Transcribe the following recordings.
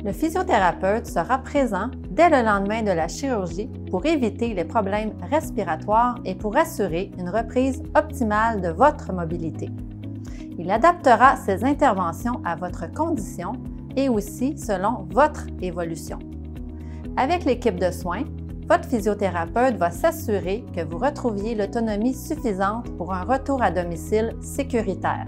Le physiothérapeute sera présent dès le lendemain de la chirurgie pour éviter les problèmes respiratoires et pour assurer une reprise optimale de votre mobilité. Il adaptera ses interventions à votre condition et aussi selon votre évolution. Avec l'équipe de soins, votre physiothérapeute va s'assurer que vous retrouviez l'autonomie suffisante pour un retour à domicile sécuritaire.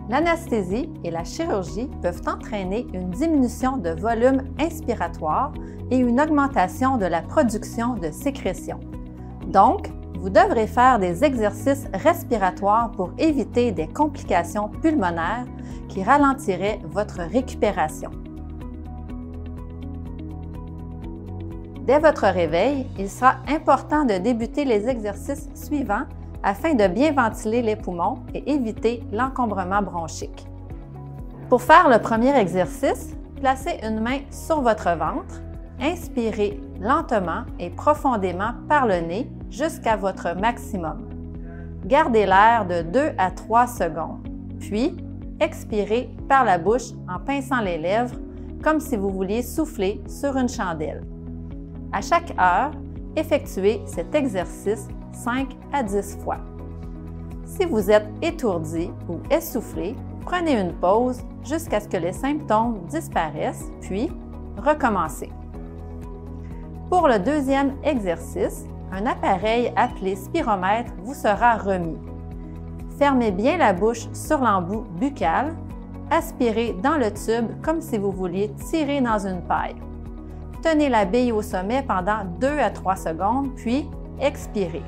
L'anesthésie et la chirurgie peuvent entraîner une diminution de volume inspiratoire et une augmentation de la production de sécrétions. Donc, vous devrez faire des exercices respiratoires pour éviter des complications pulmonaires qui ralentiraient votre récupération. Dès votre réveil, il sera important de débuter les exercices suivants afin de bien ventiler les poumons et éviter l'encombrement bronchique. Pour faire le premier exercice, placez une main sur votre ventre, inspirez lentement et profondément par le nez jusqu'à votre maximum. Gardez l'air de 2 à 3 secondes, puis expirez par la bouche en pinçant les lèvres comme si vous vouliez souffler sur une chandelle. À chaque heure, effectuez cet exercice 5 à 10 fois. Si vous êtes étourdi ou essoufflé, prenez une pause jusqu'à ce que les symptômes disparaissent, puis recommencez. Pour le deuxième exercice, un appareil appelé spiromètre vous sera remis. Fermez bien la bouche sur l'embout buccal, aspirez dans le tube comme si vous vouliez tirer dans une paille. Tenez la bille au sommet pendant 2 à 3 secondes, puis expirez.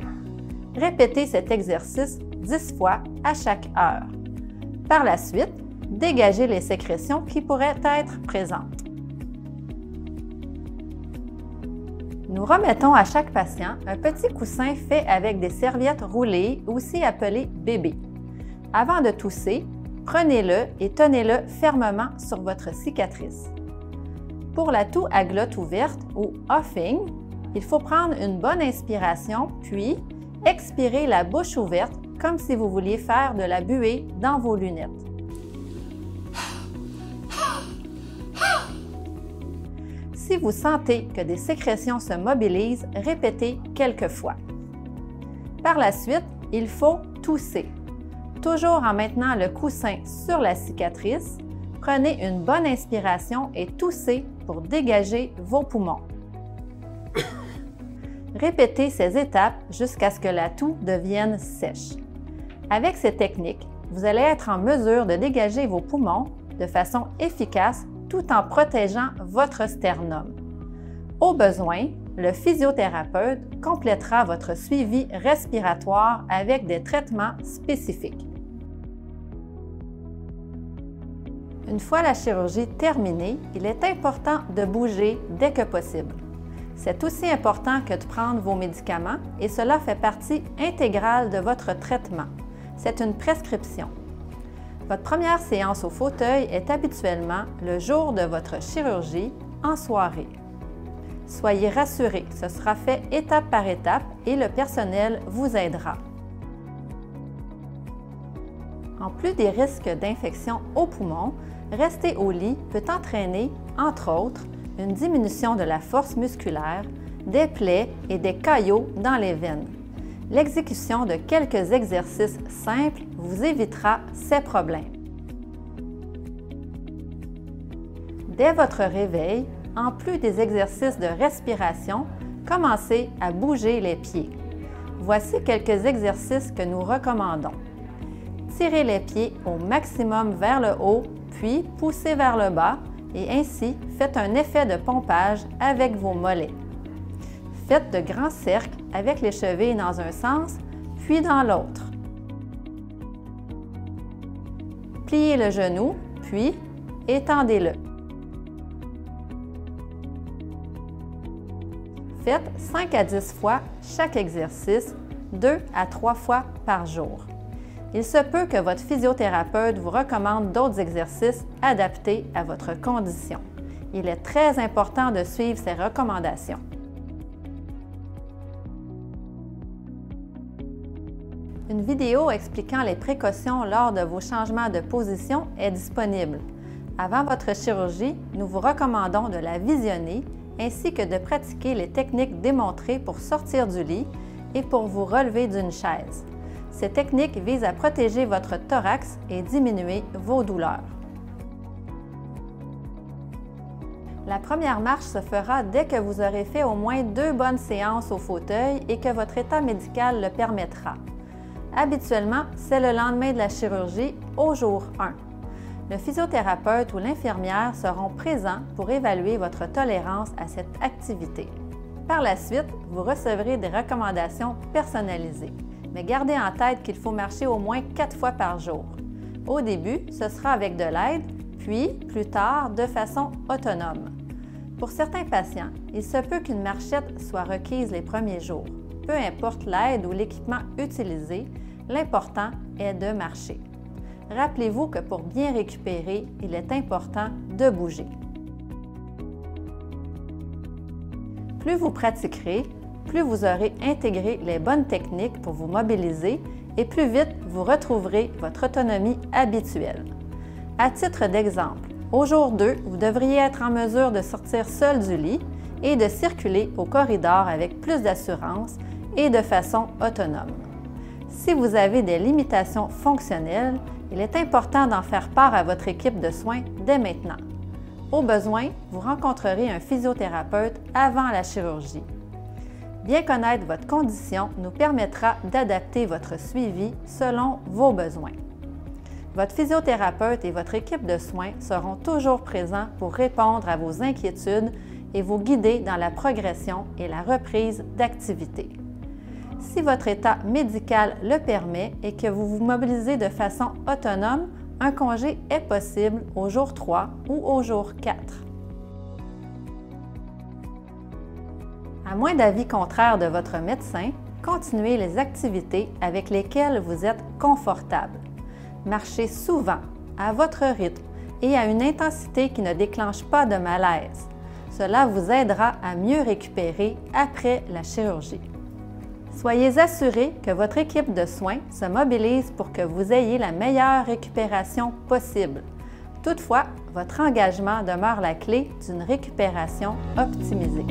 Répétez cet exercice 10 fois à chaque heure. Par la suite, dégagez les sécrétions qui pourraient être présentes. Nous remettons à chaque patient un petit coussin fait avec des serviettes roulées, aussi appelées bébé. Avant de tousser, prenez-le et tenez-le fermement sur votre cicatrice. Pour la toux à glotte ouverte ou huffing, il faut prendre une bonne inspiration, puis expirez la bouche ouverte comme si vous vouliez faire de la buée dans vos lunettes. Si vous sentez que des sécrétions se mobilisent, répétez quelques fois. Par la suite, il faut tousser. Toujours en maintenant le coussin sur la cicatrice, prenez une bonne inspiration et toussez pour dégager vos poumons. Répétez ces étapes jusqu'à ce que la toux devienne sèche. Avec ces techniques, vous allez être en mesure de dégager vos poumons de façon efficace tout en protégeant votre sternum. Au besoin, le physiothérapeute complétera votre suivi respiratoire avec des traitements spécifiques. Une fois la chirurgie terminée, il est important de bouger dès que possible. C'est aussi important que de prendre vos médicaments et cela fait partie intégrale de votre traitement. C'est une prescription. Votre première séance au fauteuil est habituellement le jour de votre chirurgie en soirée. Soyez rassurés, ce sera fait étape par étape et le personnel vous aidera. En plus des risques d'infection aux poumons, rester au lit peut entraîner, entre autres, une diminution de la force musculaire, des plaies et des caillots dans les veines. L'exécution de quelques exercices simples vous évitera ces problèmes. Dès votre réveil, en plus des exercices de respiration, commencez à bouger les pieds. Voici quelques exercices que nous recommandons. Tirez les pieds au maximum vers le haut, puis poussez vers le bas et ainsi faites un effet de pompage avec vos mollets. Faites de grands cercles avec les chevilles dans un sens, puis dans l'autre. Pliez le genou, puis étendez-le. Faites 5 à 10 fois chaque exercice, 2 à 3 fois par jour. Il se peut que votre physiothérapeute vous recommande d'autres exercices adaptés à votre condition. Il est très important de suivre ces recommandations. Une vidéo expliquant les précautions lors de vos changements de position est disponible. Avant votre chirurgie, nous vous recommandons de la visionner ainsi que de pratiquer les techniques démontrées pour sortir du lit et pour vous relever d'une chaise. Ces techniques visent à protéger votre thorax et diminuer vos douleurs. La première marche se fera dès que vous aurez fait au moins 2 bonnes séances au fauteuil et que votre état médical le permettra. Habituellement, c'est le lendemain de la chirurgie, au jour 1. Le physiothérapeute ou l'infirmière seront présents pour évaluer votre tolérance à cette activité. Par la suite, vous recevrez des recommandations personnalisées, mais gardez en tête qu'il faut marcher au moins 4 fois par jour. Au début, ce sera avec de l'aide, puis, plus tard, de façon autonome. Pour certains patients, il se peut qu'une marchette soit requise les premiers jours. Peu importe l'aide ou l'équipement utilisé, l'important est de marcher. Rappelez-vous que pour bien récupérer, il est important de bouger. Plus vous pratiquerez, plus vous aurez intégré les bonnes techniques pour vous mobiliser et plus vite vous retrouverez votre autonomie habituelle. À titre d'exemple, au jour 2, vous devriez être en mesure de sortir seul du lit et de circuler au corridor avec plus d'assurance et de façon autonome. Si vous avez des limitations fonctionnelles, il est important d'en faire part à votre équipe de soins dès maintenant. Au besoin, vous rencontrerez un physiothérapeute avant la chirurgie. Bien connaître votre condition nous permettra d'adapter votre suivi selon vos besoins. Votre physiothérapeute et votre équipe de soins seront toujours présents pour répondre à vos inquiétudes et vous guider dans la progression et la reprise d'activité. Si votre état médical le permet et que vous vous mobilisez de façon autonome, un congé est possible au jour 3 ou au jour 4. À moins d'avis contraire de votre médecin, continuez les activités avec lesquelles vous êtes confortable. Marchez souvent, à votre rythme et à une intensité qui ne déclenche pas de malaise. Cela vous aidera à mieux récupérer après la chirurgie. Soyez assurés que votre équipe de soins se mobilise pour que vous ayez la meilleure récupération possible. Toutefois, votre engagement demeure la clé d'une récupération optimisée.